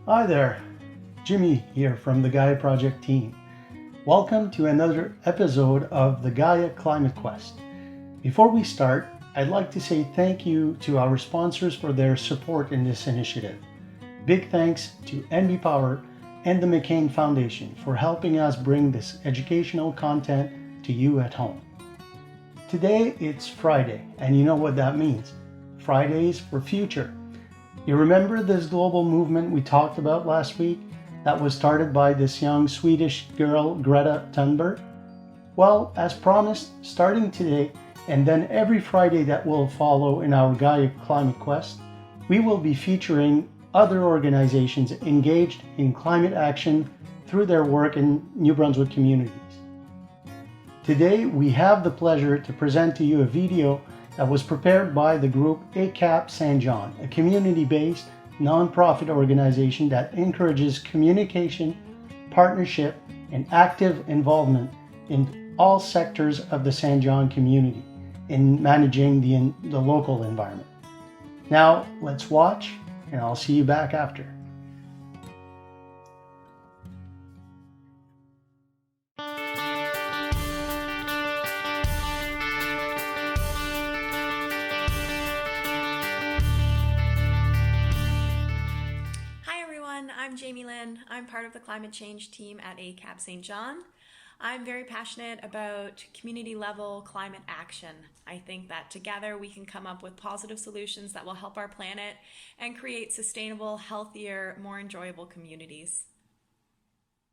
Hi there, Jimmy here from the Gaia Project team. Welcome to another episode of the Gaia Climate Quest. Before we start, I'd like to say thank you to our sponsors for their support in this initiative. Big thanks to NB Power and the MCCAIN Foundation for helping us bring this educational content to you at home. Today it's Friday, and you know what that means. Fridays for future. You remember this global movement we talked about last week that was started by this young Swedish girl, Greta Thunberg? Well, as promised, starting today and then every Friday that will follow in our Gaia Climate Quest, we will be featuring other organizations engaged in climate action through their work in New Brunswick communities. Today, we have the pleasure to present to you a video that was prepared by the group ACAP Saint John, a community-based nonprofit organization that encourages communication, partnership, and active involvement in all sectors of the Saint John community in managing the local environment. Now, let's watch, and I'll see you back after. I'm Jamie Lynn. I'm part of the climate change team at ACAP Saint John. I'm very passionate about community level climate action. I think that together we can come up with positive solutions that will help our planet and create sustainable, healthier, more enjoyable communities.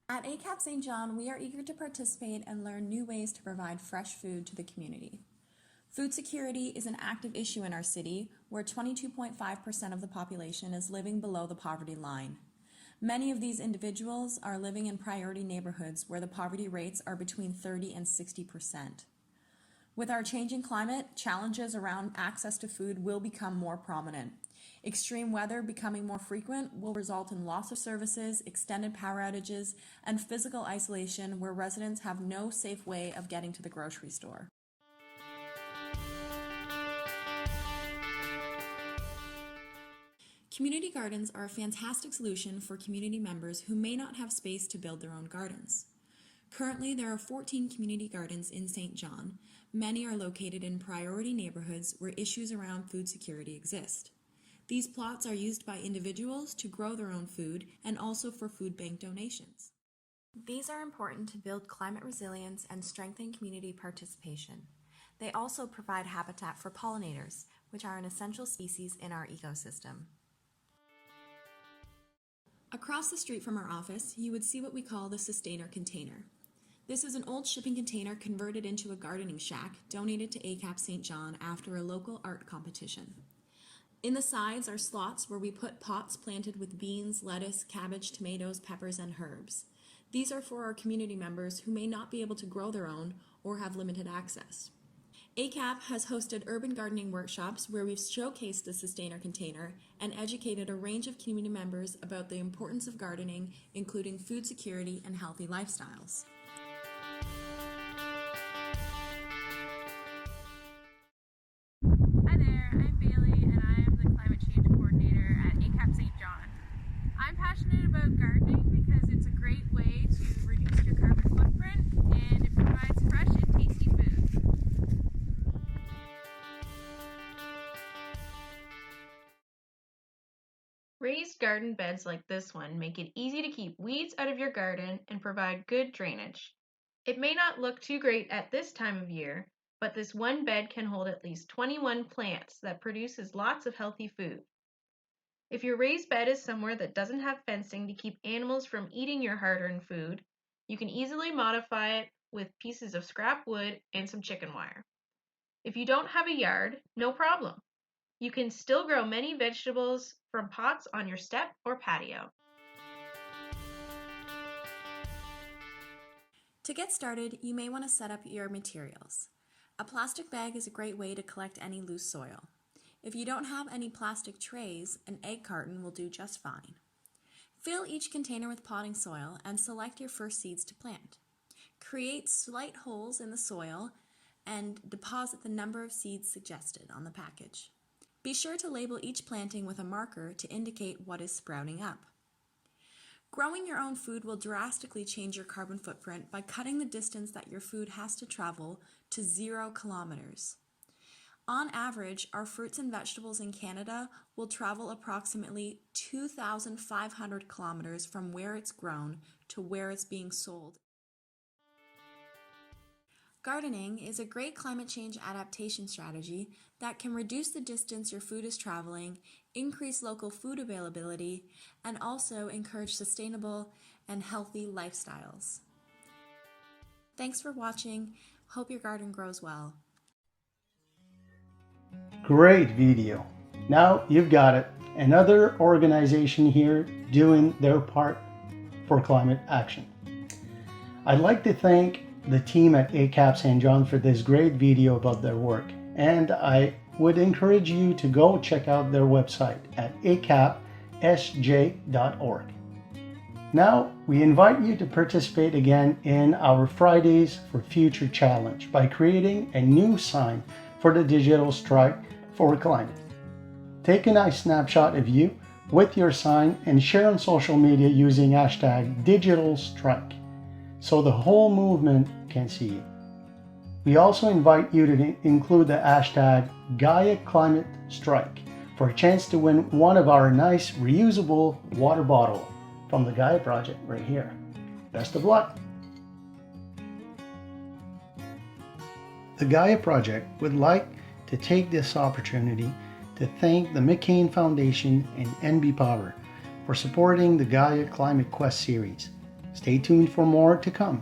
At ACAP Saint John, we are eager to participate and learn new ways to provide fresh food to the community. Food security is an active issue in our city, where 22.5% of the population is living below the poverty line. Many of these individuals are living in priority neighborhoods where the poverty rates are between 30 and 60%. With our changing climate, challenges around access to food will become more prominent. Extreme weather becoming more frequent will result in loss of services, extended power outages, and physical isolation where residents have no safe way of getting to the grocery store. Community gardens are a fantastic solution for community members who may not have space to build their own gardens. Currently, there are 14 community gardens in Saint John. Many are located in priority neighborhoods where issues around food security exist. These plots are used by individuals to grow their own food and also for food bank donations. These are important to build climate resilience and strengthen community participation. They also provide habitat for pollinators, which are an essential species in our ecosystem. Across the street from our office, you would see what we call the Sustainer Container. This is an old shipping container converted into a gardening shack donated to ACAP Saint John after a local art competition. In the sides are slots where we put pots planted with beans, lettuce, cabbage, tomatoes, peppers, and herbs. These are for our community members who may not be able to grow their own or have limited access. ACAP has hosted urban gardening workshops where we've showcased the Sustainer Container and educated a range of community members about the importance of gardening, including food security and healthy lifestyles. Hi there, I'm Bailey and I am the Climate Change Coordinator at ACAP Saint John. I'm passionate about gardening because it's a great way to reduce your carbon footprint and it provides fresh and tasty food. Raised garden beds like this one make it easy to keep weeds out of your garden and provide good drainage. It may not look too great at this time of year, but this one bed can hold at least 21 plants that produces lots of healthy food. If your raised bed is somewhere that doesn't have fencing to keep animals from eating your hard-earned food, you can easily modify it with pieces of scrap wood and some chicken wire. If you don't have a yard, no problem. You can still grow many vegetables from pots on your step or patio. To get started, you may want to set up your materials. A plastic bag is a great way to collect any loose soil. If you don't have any plastic trays, an egg carton will do just fine. Fill each container with potting soil and select your first seeds to plant. Create slight holes in the soil and deposit the number of seeds suggested on the package. Be sure to label each planting with a marker to indicate what is sprouting up. Growing your own food will drastically change your carbon footprint by cutting the distance that your food has to travel to 0 kilometers. On average, our fruits and vegetables in Canada will travel approximately 2,500 kilometers from where it's grown to where it's being sold. Gardening is a great climate change adaptation strategy that can reduce the distance your food is traveling, increase local food availability, and also encourage sustainable and healthy lifestyles. Thanks for watching. Hope your garden grows well. Great video. Now you've got it. Another organization here doing their part for climate action. I'd like to thank the team at ACAP St. John for this great video about their work, and I would encourage you to go check out their website at acapsj.org. Now we invite you to participate again in our Fridays for Future challenge by creating a new sign for the digital strike for climate. Take a nice snapshot of you with your sign and share on social media using hashtag #DigitalStrike so the whole movement can see you. We also invite you to include the hashtag Gaia Climate Strike for a chance to win one of our nice reusable water bottle from the Gaia project right here. Best of luck! The Gaia project would like to take this opportunity to thank the MCCAIN Foundation and NB Power for supporting the Gaia Climate Quest series. Stay tuned for more to come.